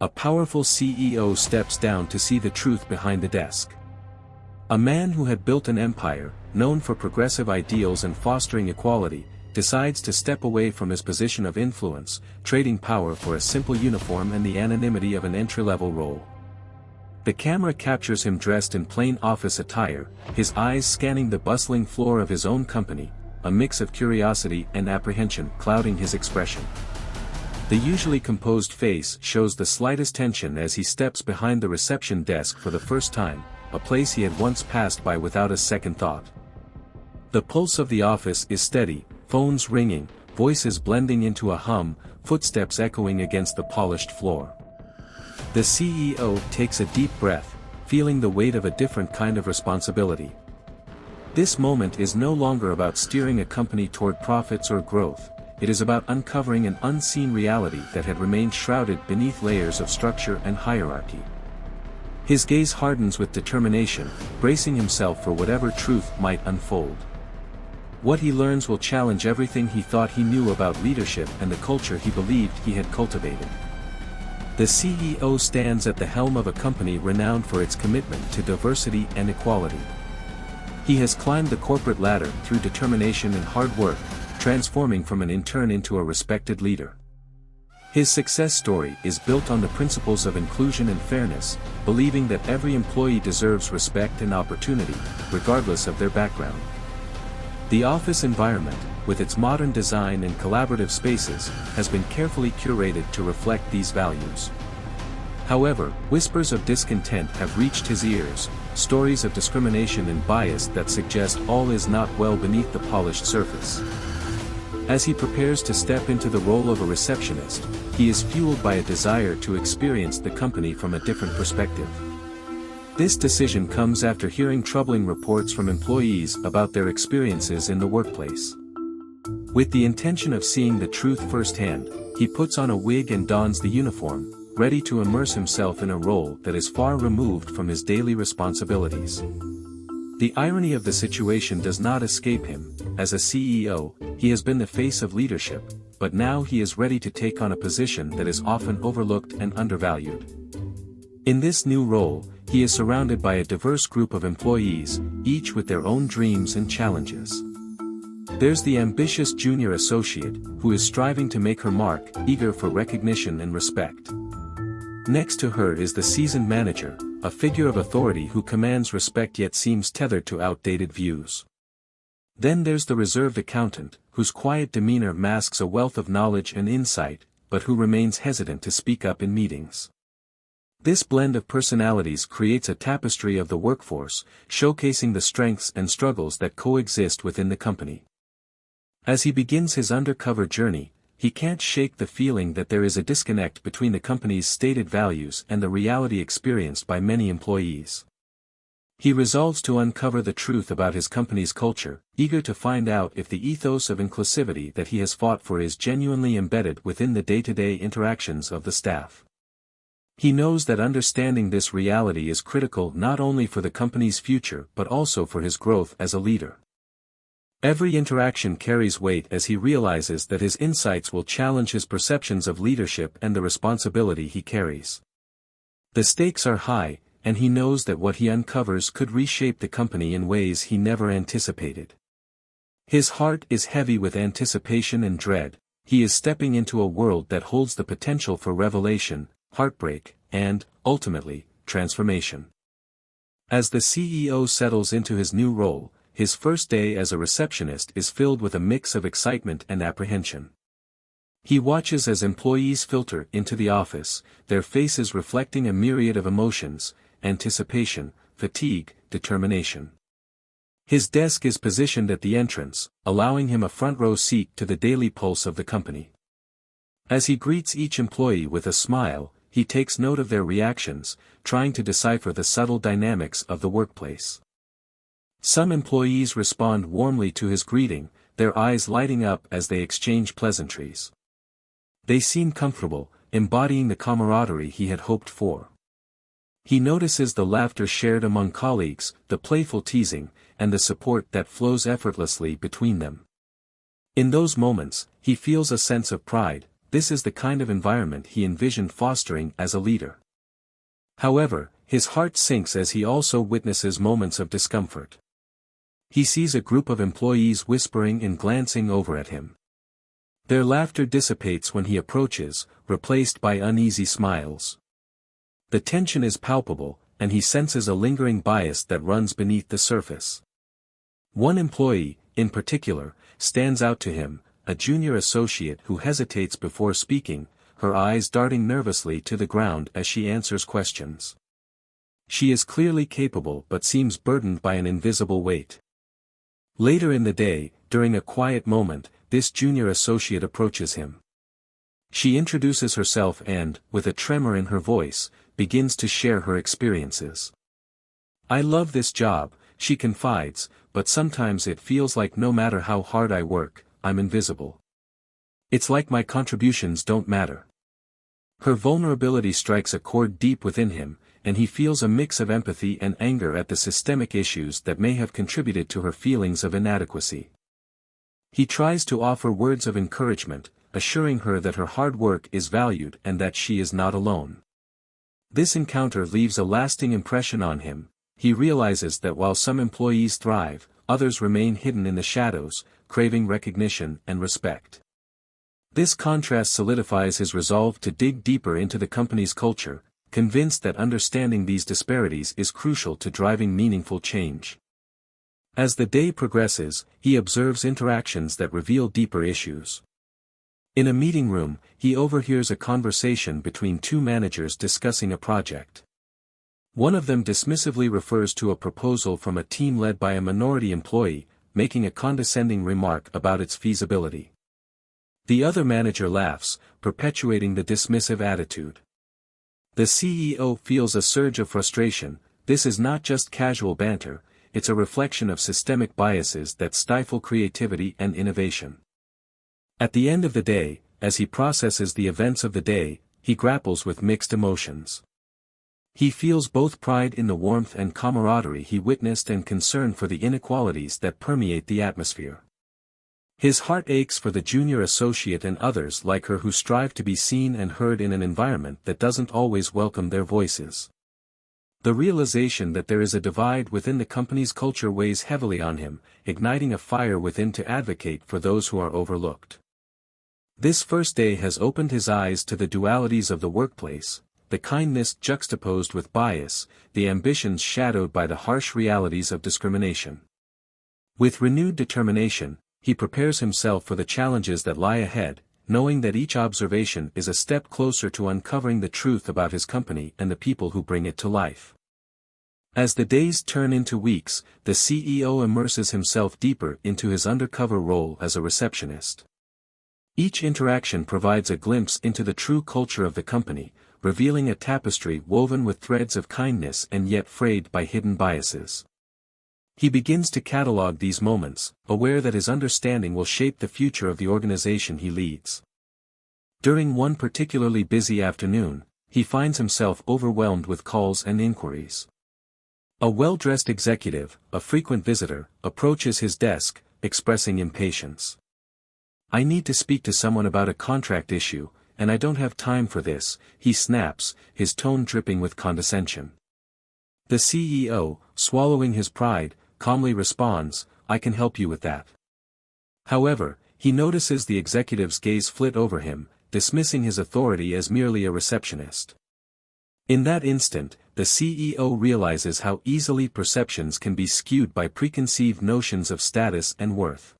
a powerful CEO steps down to see the truth behind the desk. A man who had built an empire, known for progressive ideals and fostering equality, decides to step away from his position of influence, trading power for a simple uniform and the anonymity of an entry-level role. The camera captures him dressed in plain office attire, his eyes scanning the bustling floor of his own company, a mix of curiosity and apprehension clouding his expression. The usually composed face shows the slightest tension as he steps behind the reception desk for the first time, a place he had once passed by without a second thought. The pulse of the office is steady, phones ringing, voices blending into a hum, footsteps echoing against the polished floor. The CEO takes a deep breath, feeling the weight of a different kind of responsibility. This moment is no longer about steering a company toward profits or growth, it is about uncovering an unseen reality that had remained shrouded beneath layers of structure and hierarchy. His gaze hardens with determination, bracing himself for whatever truth might unfold. What he learns will challenge everything he thought he knew about leadership and the culture he believed he had cultivated. The CEO stands at the helm of a company renowned for its commitment to diversity and equality. He has climbed the corporate ladder through determination and hard work, transforming from an intern into a respected leader. His success story is built on the principles of inclusion and fairness, believing that every employee deserves respect and opportunity, regardless of their background. The office environment, with its modern design and collaborative spaces, has been carefully curated to reflect these values. However, whispers of discontent have reached his ears, stories of discrimination and bias that suggest all is not well beneath the polished surface. As he prepares to step into the role of a receptionist, he is fueled by a desire to experience the company from a different perspective. This decision comes after hearing troubling reports from employees about their experiences in the workplace. With the intention of seeing the truth firsthand, he puts on a wig and dons the uniform, ready to immerse himself in a role that is far removed from his daily responsibilities. The irony of the situation does not escape him. As a CEO, he has been the face of leadership, but now he is ready to take on a position that is often overlooked and undervalued. In this new role, he is surrounded by a diverse group of employees, each with their own dreams and challenges. There's the ambitious junior associate, who is striving to make her mark, eager for recognition and respect. Next to her is the seasoned manager, a figure of authority who commands respect yet seems tethered to outdated views. Then there's the reserved accountant, whose quiet demeanor masks a wealth of knowledge and insight, but who remains hesitant to speak up in meetings. This blend of personalities creates a tapestry of the workforce, showcasing the strengths and struggles that coexist within the company. As he begins his undercover journey, he can't shake the feeling that there is a disconnect between the company's stated values and the reality experienced by many employees. He resolves to uncover the truth about his company's culture, eager to find out if the ethos of inclusivity that he has fought for is genuinely embedded within the day-to-day interactions of the staff. He knows that understanding this reality is critical not only for the company's future but also for his growth as a leader. Every interaction carries weight as he realizes that his insights will challenge his perceptions of leadership and the responsibility he carries. The stakes are high, and he knows that what he uncovers could reshape the company in ways he never anticipated. His heart is heavy with anticipation and dread. He is stepping into a world that holds the potential for revelation, heartbreak, and, ultimately, transformation. As the CEO settles into his new role, his first day as a receptionist is filled with a mix of excitement and apprehension. He watches as employees filter into the office, their faces reflecting a myriad of emotions: anticipation, fatigue, determination. His desk is positioned at the entrance, allowing him a front-row seat to the daily pulse of the company. As he greets each employee with a smile, he takes note of their reactions, trying to decipher the subtle dynamics of the workplace. Some employees respond warmly to his greeting, their eyes lighting up as they exchange pleasantries. They seem comfortable, embodying the camaraderie he had hoped for. He notices the laughter shared among colleagues, the playful teasing, and the support that flows effortlessly between them. In those moments, he feels a sense of pride, this is the kind of environment he envisioned fostering as a leader. However, his heart sinks as he also witnesses moments of discomfort. He sees a group of employees whispering and glancing over at him. Their laughter dissipates when he approaches, replaced by uneasy smiles. The tension is palpable, and he senses a lingering bias that runs beneath the surface. One employee, in particular, stands out to him, a junior associate who hesitates before speaking, her eyes darting nervously to the ground as she answers questions. She is clearly capable but seems burdened by an invisible weight. Later in the day, during a quiet moment, this junior associate approaches him. She introduces herself and, with a tremor in her voice, begins to share her experiences. "I love this job," she confides, "but sometimes it feels like no matter how hard I work, I'm invisible. It's like my contributions don't matter." Her vulnerability strikes a chord deep within him, and he feels a mix of empathy and anger at the systemic issues that may have contributed to her feelings of inadequacy. He tries to offer words of encouragement, assuring her that her hard work is valued and that she is not alone. This encounter leaves a lasting impression on him. He realizes that while some employees thrive, others remain hidden in the shadows, craving recognition and respect. This contrast solidifies his resolve to dig deeper into the company's culture, convinced that understanding these disparities is crucial to driving meaningful change. As the day progresses, he observes interactions that reveal deeper issues. In a meeting room, he overhears a conversation between two managers discussing a project. One of them dismissively refers to a proposal from a team led by a minority employee, making a condescending remark about its feasibility. The other manager laughs, perpetuating the dismissive attitude. The CEO feels a surge of frustration. This is not just casual banter, it's a reflection of systemic biases that stifle creativity and innovation. At the end of the day, as he processes the events of the day, he grapples with mixed emotions. He feels both pride in the warmth and camaraderie he witnessed and concern for the inequalities that permeate the atmosphere. His heart aches for the junior associate and others like her who strive to be seen and heard in an environment that doesn't always welcome their voices. The realization that there is a divide within the company's culture weighs heavily on him, igniting a fire within to advocate for those who are overlooked. This first day has opened his eyes to the dualities of the workplace, the kindness juxtaposed with bias, the ambitions shadowed by the harsh realities of discrimination. With renewed determination, he prepares himself for the challenges that lie ahead, knowing that each observation is a step closer to uncovering the truth about his company and the people who bring it to life. As the days turn into weeks, the CEO immerses himself deeper into his undercover role as a receptionist. Each interaction provides a glimpse into the true culture of the company, revealing a tapestry woven with threads of kindness and yet frayed by hidden biases. He begins to catalog these moments, aware that his understanding will shape the future of the organization he leads. During one particularly busy afternoon, he finds himself overwhelmed with calls and inquiries. A well-dressed executive, a frequent visitor, approaches his desk, expressing impatience. "I need to speak to someone about a contract issue, and I don't have time for this," he snaps, his tone dripping with condescension. The CEO, swallowing his pride, calmly responds, "I can help you with that." However, he notices the executive's gaze flit over him, dismissing his authority as merely a receptionist. In that instant, the CEO realizes how easily perceptions can be skewed by preconceived notions of status and worth.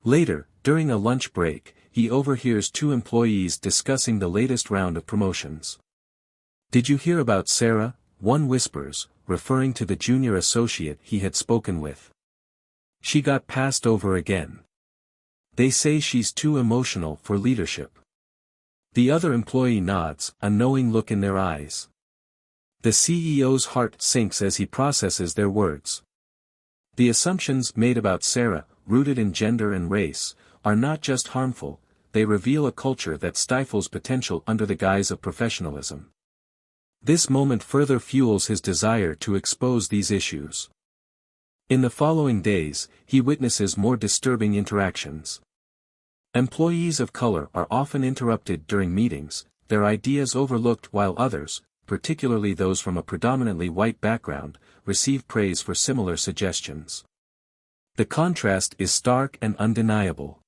Later, during a lunch break, he overhears two employees discussing the latest round of promotions. "Did you hear about Sarah?" one whispers, referring to the junior associate he had spoken with. "She got passed over again. They say she's too emotional for leadership." The other employee nods, a knowing look in their eyes. The CEO's heart sinks as he processes their words. The assumptions made about Sarah, rooted in gender and race, are not just harmful, they reveal a culture that stifles potential under the guise of professionalism. This moment further fuels his desire to expose these issues. In the following days, he witnesses more disturbing interactions. Employees of color are often interrupted during meetings, their ideas overlooked while others, particularly those from a predominantly white background, receive praise for similar suggestions. The contrast is stark and undeniable.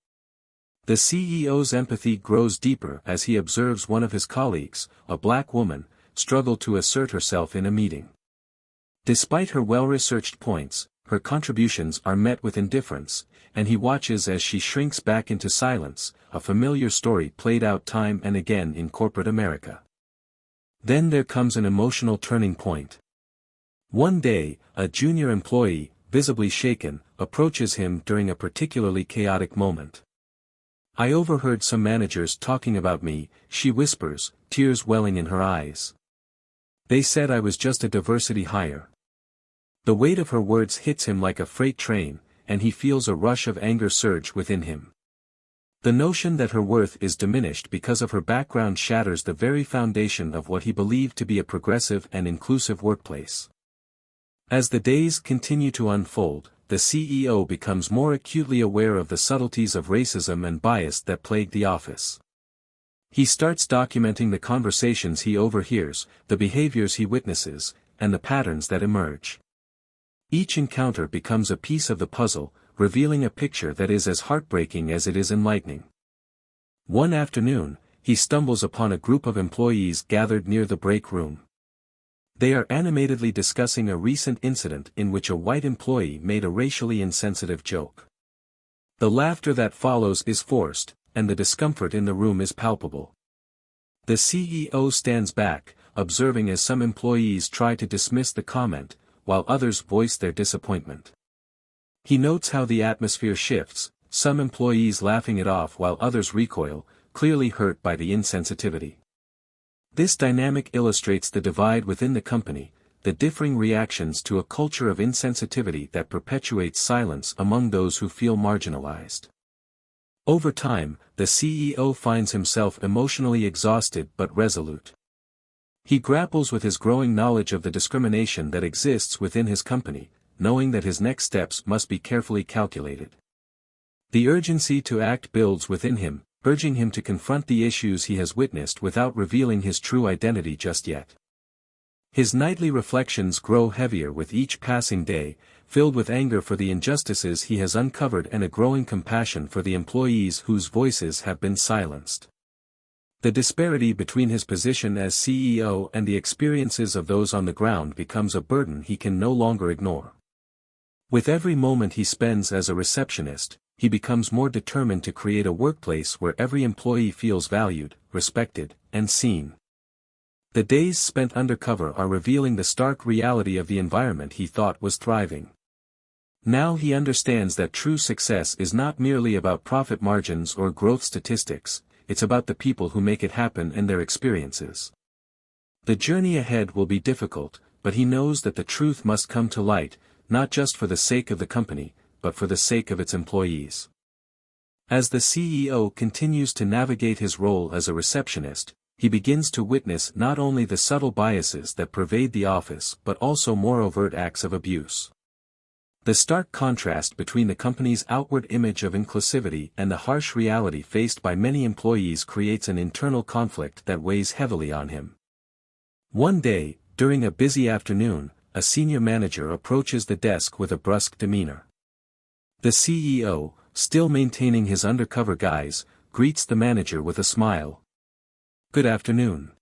The CEO's empathy grows deeper as he observes one of his colleagues, a black woman, struggle to assert herself in a meeting. Despite her well-researched points, her contributions are met with indifference, and he watches as she shrinks back into silence, a familiar story played out time and again in corporate America. Then there comes an emotional turning point. One day, a junior employee, visibly shaken, approaches him during a particularly chaotic moment. "I overheard some managers talking about me," she whispers, tears welling in her eyes. "They said I was just a diversity hire." The weight of her words hits him like a freight train, and he feels a rush of anger surge within him. The notion that her worth is diminished because of her background shatters the very foundation of what he believed to be a progressive and inclusive workplace. As the days continue to unfold, the CEO becomes more acutely aware of the subtleties of racism and bias that plague the office. He starts documenting the conversations he overhears, the behaviors he witnesses, and the patterns that emerge. Each encounter becomes a piece of the puzzle, revealing a picture that is as heartbreaking as it is enlightening. One afternoon, he stumbles upon a group of employees gathered near the break room. They are animatedly discussing a recent incident in which a white employee made a racially insensitive joke. The laughter that follows is forced, and the discomfort in the room is palpable. The CEO stands back, observing as some employees try to dismiss the comment, while others voice their disappointment. He notes how the atmosphere shifts, some employees laughing it off while others recoil, clearly hurt by the insensitivity. This dynamic illustrates the divide within the company, the differing reactions to a culture of insensitivity that perpetuates silence among those who feel marginalized. Over time, the CEO finds himself emotionally exhausted but resolute. He grapples with his growing knowledge of the discrimination that exists within his company, knowing that his next steps must be carefully calculated. The urgency to act builds within him, urging him to confront the issues he has witnessed without revealing his true identity just yet. His nightly reflections grow heavier with each passing day, filled with anger for the injustices he has uncovered and a growing compassion for the employees whose voices have been silenced. The disparity between his position as CEO and the experiences of those on the ground becomes a burden he can no longer ignore. With every moment he spends as a receptionist, he becomes more determined to create a workplace where every employee feels valued, respected, and seen. The days spent undercover are revealing the stark reality of the environment he thought was thriving. Now he understands that true success is not merely about profit margins or growth statistics, it's about the people who make it happen and their experiences. The journey ahead will be difficult, but he knows that the truth must come to light, not just for the sake of the company, but for the sake of its employees. As the CEO continues to navigate his role as a receptionist, he begins to witness not only the subtle biases that pervade the office but also more overt acts of abuse. The stark contrast between the company's outward image of inclusivity and the harsh reality faced by many employees creates an internal conflict that weighs heavily on him. One day, during a busy afternoon, a senior manager approaches the desk with a brusque demeanor. The CEO, still maintaining his undercover guise, greets the manager with a smile. "Good afternoon.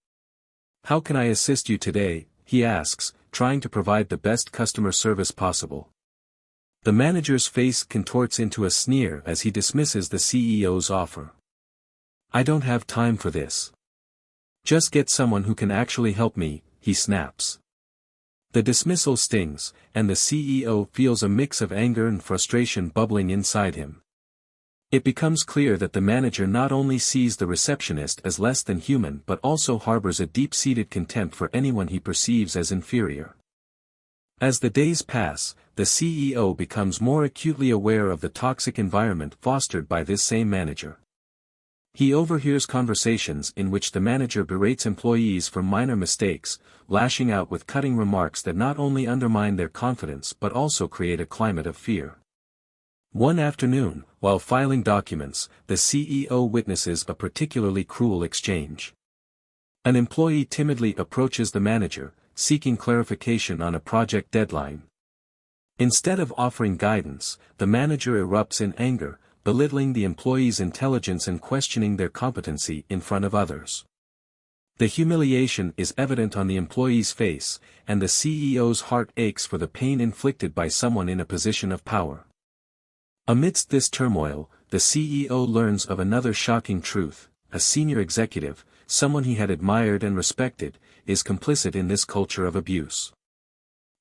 How can I assist you today?" he asks, trying to provide the best customer service possible. The manager's face contorts into a sneer as he dismisses the CEO's offer. "I don't have time for this. Just get someone who can actually help me," he snaps. The dismissal stings, and the CEO feels a mix of anger and frustration bubbling inside him. It becomes clear that the manager not only sees the receptionist as less than human but also harbors a deep-seated contempt for anyone he perceives as inferior. As the days pass, the CEO becomes more acutely aware of the toxic environment fostered by this same manager. He overhears conversations in which the manager berates employees for minor mistakes, lashing out with cutting remarks that not only undermine their confidence but also create a climate of fear. One afternoon, while filing documents, the CEO witnesses a particularly cruel exchange. An employee timidly approaches the manager, seeking clarification on a project deadline. Instead of offering guidance, the manager erupts in anger, belittling the employee's intelligence and questioning their competency in front of others. The humiliation is evident on the employee's face, and the CEO's heart aches for the pain inflicted by someone in a position of power. Amidst this turmoil, the CEO learns of another shocking truth: a senior executive, someone he had admired and respected, is complicit in this culture of abuse.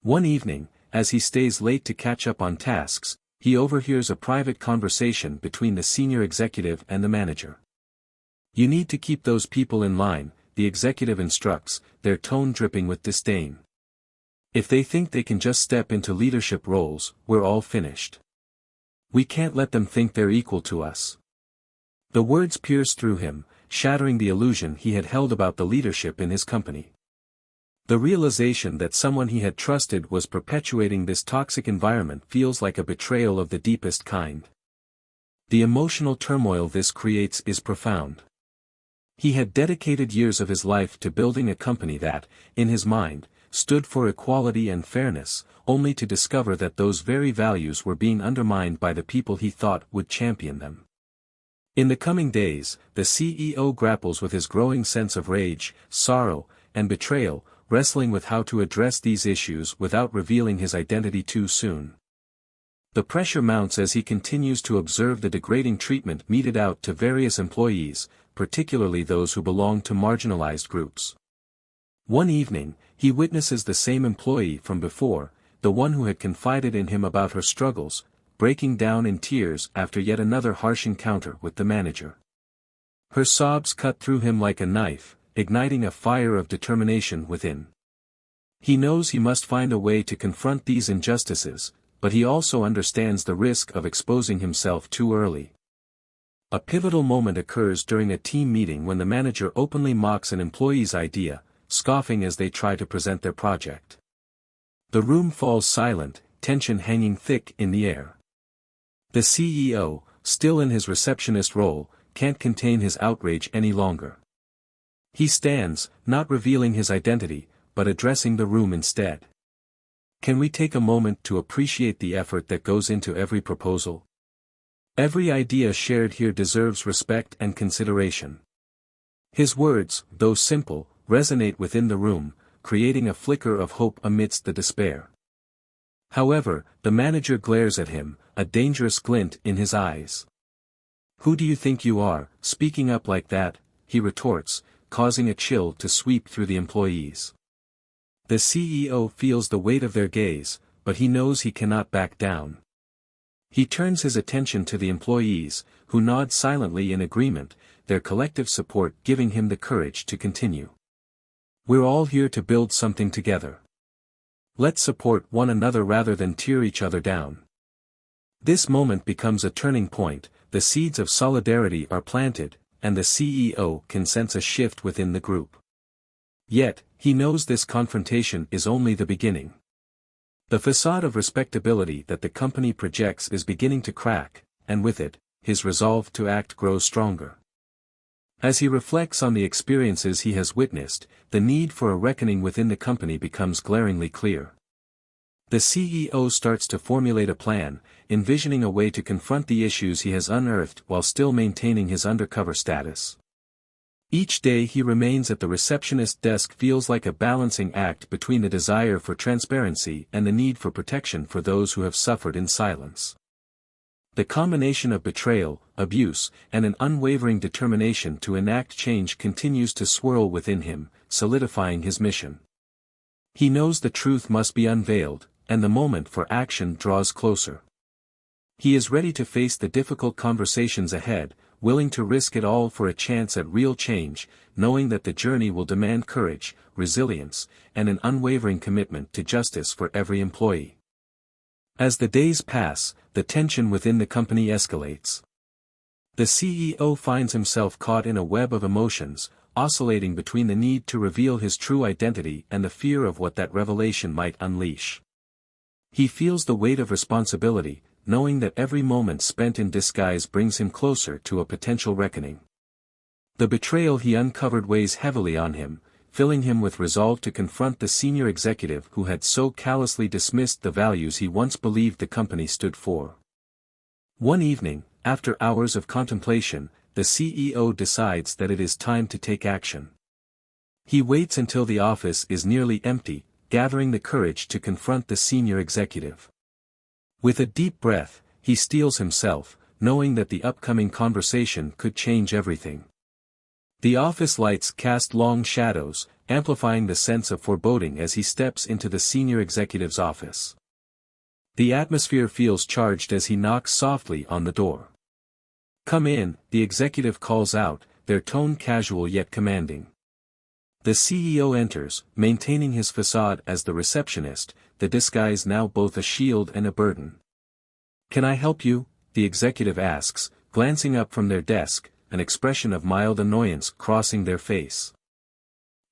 One evening, as he stays late to catch up on tasks, he overhears a private conversation between the senior executive and the manager. "You need to keep those people in line," the executive instructs, their tone dripping with disdain. "If they think they can just step into leadership roles, we're all finished. We can't let them think they're equal to us." The words pierce through him, shattering the illusion he had held about the leadership in his company. The realization that someone he had trusted was perpetuating this toxic environment feels like a betrayal of the deepest kind. The emotional turmoil this creates is profound. He had dedicated years of his life to building a company that, in his mind, stood for equality and fairness, only to discover that those very values were being undermined by the people he thought would champion them. In the coming days, the CEO grapples with his growing sense of rage, sorrow, and betrayal, wrestling with how to address these issues without revealing his identity too soon. The pressure mounts as he continues to observe the degrading treatment meted out to various employees, particularly those who belong to marginalized groups. One evening, he witnesses the same employee from before, the one who had confided in him about her struggles, breaking down in tears after yet another harsh encounter with the manager. Her sobs cut through him like a knife, igniting a fire of determination within. He knows he must find a way to confront these injustices, but he also understands the risk of exposing himself too early. A pivotal moment occurs during a team meeting when the manager openly mocks an employee's idea, scoffing as they try to present their project. The room falls silent, tension hanging thick in the air. The CEO, still in his receptionist role, can't contain his outrage any longer. He stands, not revealing his identity, but addressing the room instead. "Can we take a moment to appreciate the effort that goes into every proposal? Every idea shared here deserves respect and consideration." His words, though simple, resonate within the room, creating a flicker of hope amidst the despair. However, the manager glares at him, a dangerous glint in his eyes. "Who do you think you are, speaking up like that?" he retorts, causing a chill to sweep through the employees. The CEO feels the weight of their gaze, but he knows he cannot back down. He turns his attention to the employees, who nod silently in agreement, their collective support giving him the courage to continue. "We're all here to build something together. Let's support one another rather than tear each other down." This moment becomes a turning point, the seeds of solidarity are planted, and the CEO can sense a shift within the group. Yet, he knows this confrontation is only the beginning. The facade of respectability that the company projects is beginning to crack, and with it, his resolve to act grows stronger. As he reflects on the experiences he has witnessed, the need for a reckoning within the company becomes glaringly clear. The CEO starts to formulate a plan, envisioning a way to confront the issues he has unearthed while still maintaining his undercover status. Each day he remains at the receptionist desk feels like a balancing act between the desire for transparency and the need for protection for those who have suffered in silence. The combination of betrayal, abuse, and an unwavering determination to enact change continues to swirl within him, solidifying his mission. He knows the truth must be unveiled, and the moment for action draws closer. He is ready to face the difficult conversations ahead, willing to risk it all for a chance at real change, knowing that the journey will demand courage, resilience, and an unwavering commitment to justice for every employee. As the days pass, the tension within the company escalates. The CEO finds himself caught in a web of emotions, oscillating between the need to reveal his true identity and the fear of what that revelation might unleash. He feels the weight of responsibility, knowing that every moment spent in disguise brings him closer to a potential reckoning. The betrayal he uncovered weighs heavily on him, filling him with resolve to confront the senior executive who had so callously dismissed the values he once believed the company stood for. One evening, after hours of contemplation, the CEO decides that it is time to take action. He waits until the office is nearly empty, gathering the courage to confront the senior executive. With a deep breath, he steels himself, knowing that the upcoming conversation could change everything. The office lights cast long shadows, amplifying the sense of foreboding as he steps into the senior executive's office. The atmosphere feels charged as he knocks softly on the door. "Come in," the executive calls out, their tone casual yet commanding. The CEO enters, maintaining his facade as the receptionist, the disguise now both a shield and a burden. "Can I help you?" the executive asks, glancing up from their desk, an expression of mild annoyance crossing their face.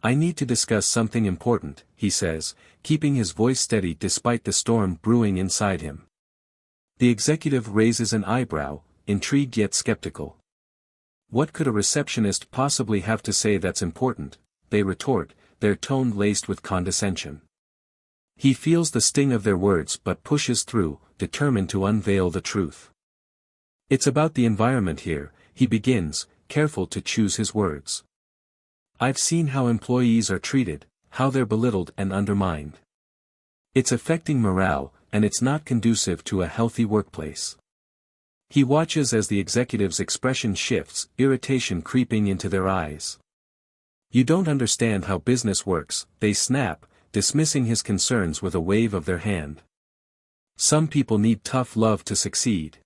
"I need to discuss something important," he says, keeping his voice steady despite the storm brewing inside him. The executive raises an eyebrow, intrigued yet skeptical. "What could a receptionist possibly have to say that's important?" they retort, their tone laced with condescension. He feels the sting of their words but pushes through, determined to unveil the truth. "It's about the environment here," he begins, careful to choose his words. "I've seen how employees are treated, how they're belittled and undermined. It's affecting morale, and it's not conducive to a healthy workplace." He watches as the executive's expression shifts, irritation creeping into their eyes. "You don't understand how business works," they snap, dismissing his concerns with a wave of their hand. "Some people need tough love to succeed."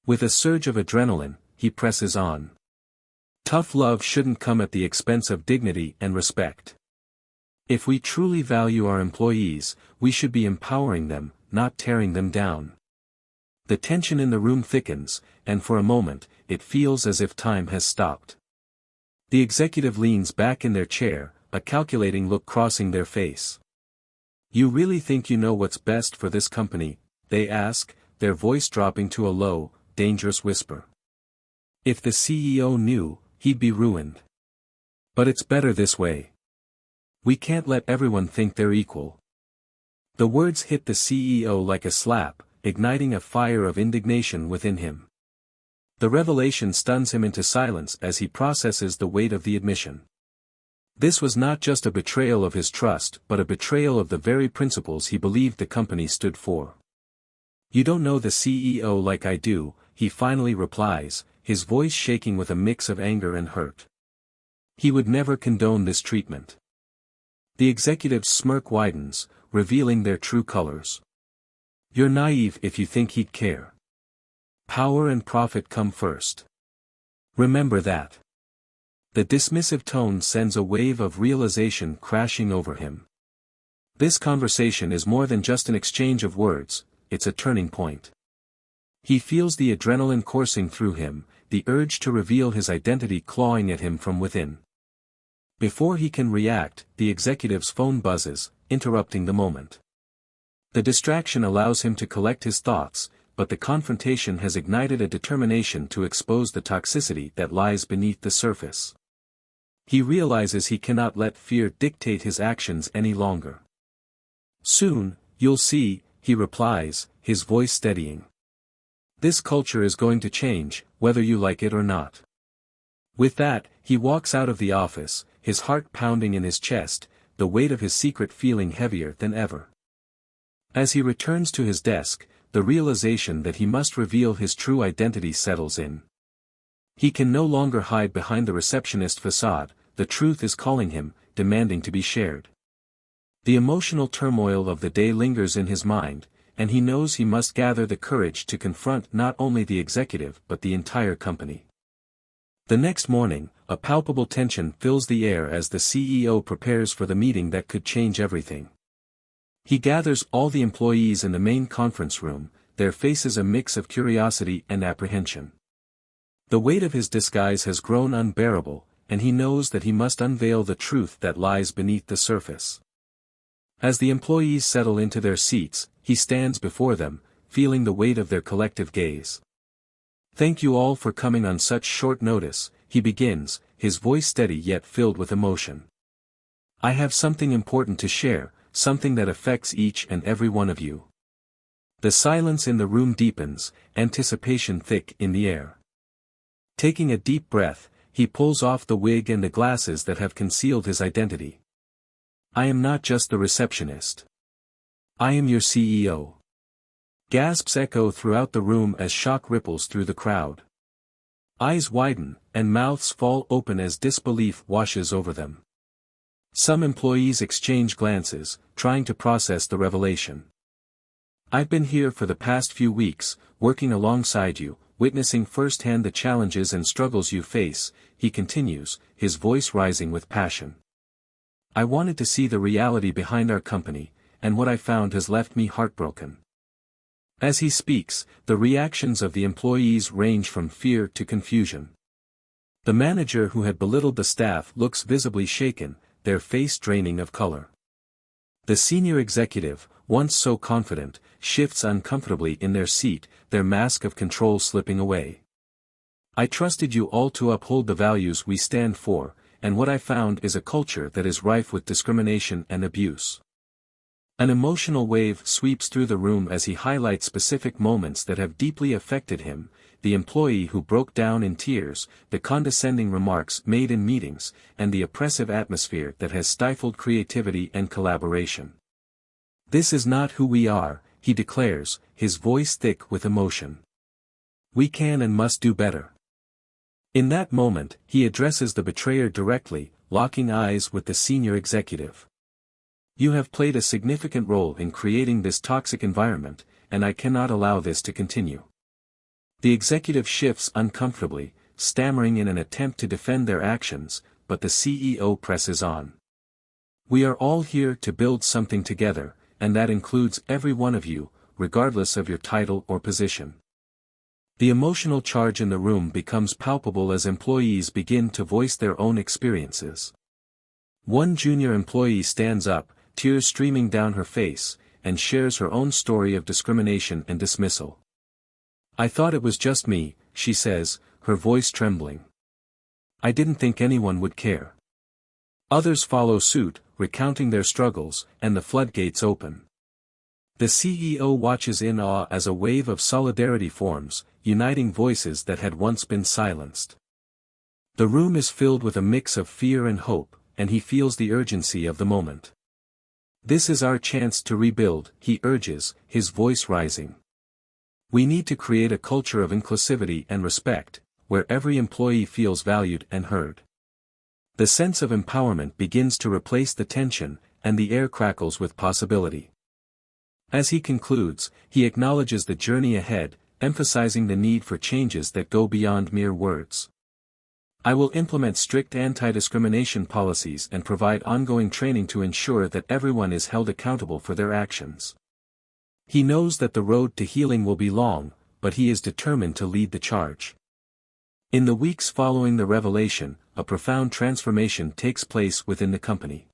With a surge of adrenaline, he presses on. "Tough love shouldn't come at the expense of dignity and respect. If we truly value our employees, we should be empowering them, not tearing them down." The tension in the room thickens, and for a moment, it feels as if time has stopped. The executive leans back in their chair, a calculating look crossing their face. "You really think you know what's best for this company?" they ask, their voice dropping to a low, dangerous whisper. If the CEO knew, he'd be ruined. "But it's better this way. We can't let everyone think they're equal." The words hit the CEO like a slap, igniting a fire of indignation within him. The revelation stuns him into silence as he processes the weight of the admission. This was not just a betrayal of his trust but a betrayal of the very principles he believed the company stood for. "You don't know the CEO like I do," he finally replies, his voice shaking with a mix of anger and hurt. He would never condone this treatment. The executive's smirk widens, revealing their true colors. "You're naive if you think he'd care. Power and profit come first. Remember that." The dismissive tone sends a wave of realization crashing over him. This conversation is more than just an exchange of words, it's a turning point. He feels the adrenaline coursing through him, the urge to reveal his identity clawing at him from within. Before he can react, the executive's phone buzzes, interrupting the moment. The distraction allows him to collect his thoughts, but the confrontation has ignited a determination to expose the toxicity that lies beneath the surface. He realizes he cannot let fear dictate his actions any longer. "Soon, you'll see," he replies, his voice steadying. "This culture is going to change, whether you like it or not." With that, he walks out of the office, his heart pounding in his chest, the weight of his secret feeling heavier than ever. As he returns to his desk, the realization that he must reveal his true identity settles in. He can no longer hide behind the receptionist facade, the truth is calling him, demanding to be shared. The emotional turmoil of the day lingers in his mind, and he knows he must gather the courage to confront not only the executive but the entire company. The next morning, a palpable tension fills the air as the CEO prepares for the meeting that could change everything. He gathers all the employees in the main conference room, their faces a mix of curiosity and apprehension. The weight of his disguise has grown unbearable, and he knows that he must unveil the truth that lies beneath the surface. As the employees settle into their seats, he stands before them, feeling the weight of their collective gaze. "Thank you all for coming on such short notice," he begins, his voice steady yet filled with emotion. "I have something important to share, something that affects each and every one of you." The silence in the room deepens, anticipation thick in the air. Taking a deep breath, he pulls off the wig and the glasses that have concealed his identity. "I am not just the receptionist. I am your CEO." Gasps echo throughout the room as shock ripples through the crowd. Eyes widen, and mouths fall open as disbelief washes over them. Some employees exchange glances, trying to process the revelation. "I've been here for the past few weeks, working alongside you, witnessing firsthand the challenges and struggles you face," he continues, his voice rising with passion. "I wanted to see the reality behind our company, and what I found has left me heartbroken." As he speaks, the reactions of the employees range from fear to confusion. The manager who had belittled the staff looks visibly shaken, their face draining of color. The senior executive, once so confident, shifts uncomfortably in their seat, their mask of control slipping away. "I trusted you all to uphold the values we stand for, and what I found is a culture that is rife with discrimination and abuse." An emotional wave sweeps through the room as he highlights specific moments that have deeply affected him: the employee who broke down in tears, the condescending remarks made in meetings, and the oppressive atmosphere that has stifled creativity and collaboration. "This is not who we are," he declares, his voice thick with emotion. "We can and must do better." In that moment, he addresses the betrayer directly, locking eyes with the senior executive. "You have played a significant role in creating this toxic environment, and I cannot allow this to continue." The executive shifts uncomfortably, stammering in an attempt to defend their actions, but the CEO presses on. "We are all here to build something together, and that includes every one of you, regardless of your title or position." The emotional charge in the room becomes palpable as employees begin to voice their own experiences. One junior employee stands up, tears streaming down her face, and shares her own story of discrimination and dismissal. "I thought it was just me," she says, her voice trembling. "I didn't think anyone would care." Others follow suit, recounting their struggles, and the floodgates open. The CEO watches in awe as a wave of solidarity forms, uniting voices that had once been silenced. The room is filled with a mix of fear and hope, and he feels the urgency of the moment. "This is our chance to rebuild," he urges, his voice rising. "We need to create a culture of inclusivity and respect, where every employee feels valued and heard." The sense of empowerment begins to replace the tension, and the air crackles with possibility. As he concludes, he acknowledges the journey ahead, emphasizing the need for changes that go beyond mere words. "I will implement strict anti-discrimination policies and provide ongoing training to ensure that everyone is held accountable for their actions." He knows that the road to healing will be long, but he is determined to lead the charge. In the weeks following the revelation, a profound transformation takes place within the company.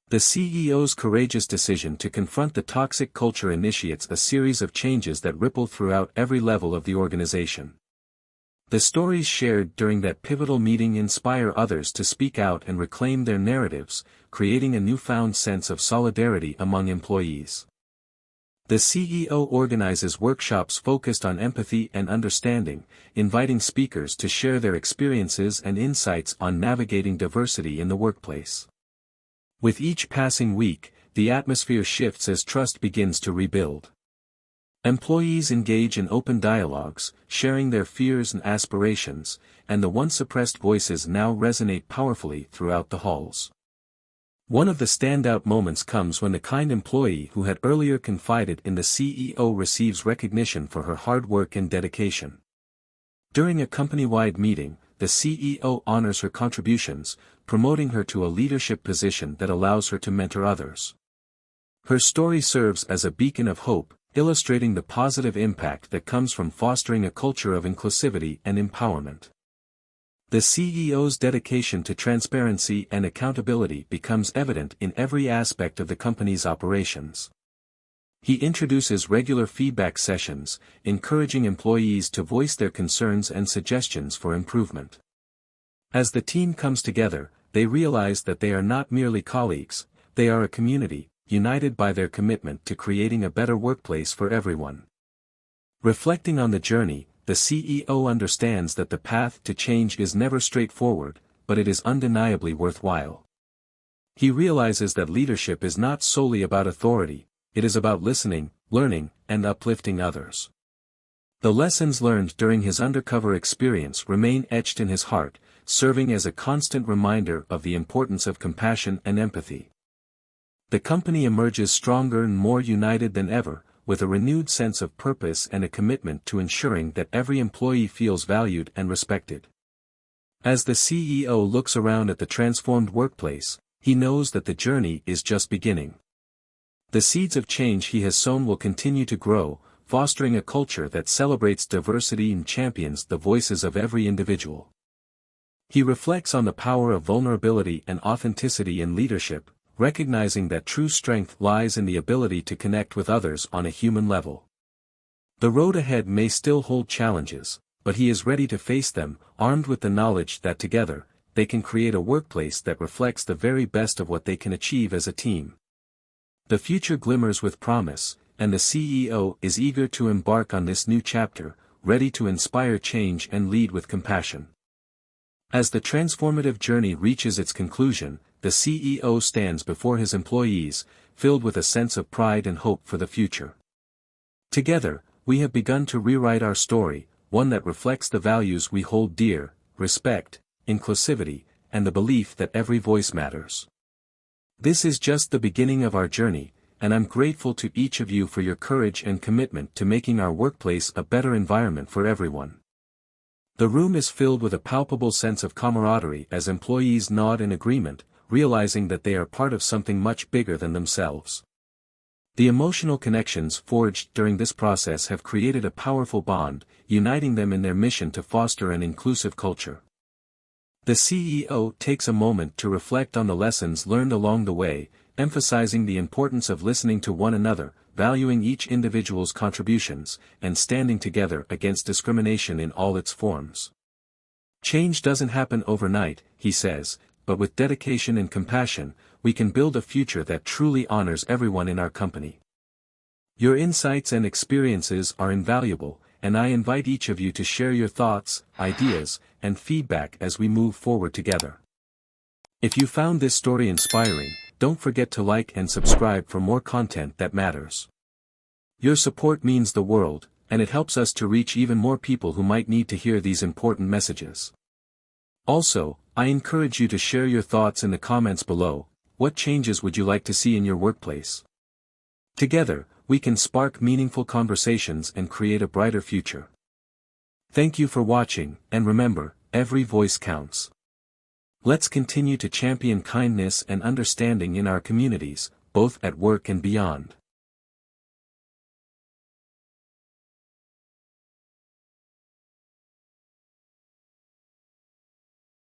The CEO's courageous decision to confront the toxic culture initiates a series of changes that ripple throughout every level of the organization. The stories shared during that pivotal meeting inspire others to speak out and reclaim their narratives, creating a newfound sense of solidarity among employees. The CEO organizes workshops focused on empathy and understanding, inviting speakers to share their experiences and insights on navigating diversity in the workplace. With each passing week, the atmosphere shifts as trust begins to rebuild. Employees engage in open dialogues, sharing their fears and aspirations, and the once suppressed voices now resonate powerfully throughout the halls. One of the standout moments comes when the kind employee who had earlier confided in the CEO receives recognition for her hard work and dedication. During a company-wide meeting, the CEO honors her contributions, promoting her to a leadership position that allows her to mentor others. Her story serves as a beacon of hope, illustrating the positive impact that comes from fostering a culture of inclusivity and empowerment. The CEO's dedication to transparency and accountability becomes evident in every aspect of the company's operations. He introduces regular feedback sessions, encouraging employees to voice their concerns and suggestions for improvement. As the team comes together, they realize that they are not merely colleagues, they are a community, united by their commitment to creating a better workplace for everyone. Reflecting on the journey, the CEO understands that the path to change is never straightforward, but it is undeniably worthwhile. He realizes that leadership is not solely about authority, it is about listening, learning, and uplifting others. The lessons learned during his undercover experience remain etched in his heart, serving as a constant reminder of the importance of compassion and empathy. The company emerges stronger and more united than ever, with a renewed sense of purpose and a commitment to ensuring that every employee feels valued and respected. As the CEO looks around at the transformed workplace, he knows that the journey is just beginning. The seeds of change he has sown will continue to grow, fostering a culture that celebrates diversity and champions the voices of every individual. He reflects on the power of vulnerability and authenticity in leadership, recognizing that true strength lies in the ability to connect with others on a human level. The road ahead may still hold challenges, but he is ready to face them, armed with the knowledge that together, they can create a workplace that reflects the very best of what they can achieve as a team. The future glimmers with promise, and the CEO is eager to embark on this new chapter, ready to inspire change and lead with compassion. As the transformative journey reaches its conclusion, the CEO stands before his employees, filled with a sense of pride and hope for the future. Together, we have begun to rewrite our story, one that reflects the values we hold dear: respect, inclusivity, and the belief that every voice matters. This is just the beginning of our journey, and I'm grateful to each of you for your courage and commitment to making our workplace a better environment for everyone. The room is filled with a palpable sense of camaraderie as employees nod in agreement, realizing that they are part of something much bigger than themselves. The emotional connections forged during this process have created a powerful bond, uniting them in their mission to foster an inclusive culture. The CEO takes a moment to reflect on the lessons learned along the way, emphasizing the importance of listening to one another, valuing each individual's contributions, and standing together against discrimination in all its forms. Change doesn't happen overnight, he says, but with dedication and compassion, we can build a future that truly honors everyone in our company. Your insights and experiences are invaluable, and I invite each of you to share your thoughts, ideas, and feedback as we move forward together. If you found this story inspiring, don't forget to like and subscribe for more content that matters. Your support means the world, and it helps us to reach even more people who might need to hear these important messages. Also, I encourage you to share your thoughts in the comments below. What changes would you like to see in your workplace? Together, we can spark meaningful conversations and create a brighter future. Thank you for watching, and remember, every voice counts. Let's continue to champion kindness and understanding in our communities, both at work and beyond.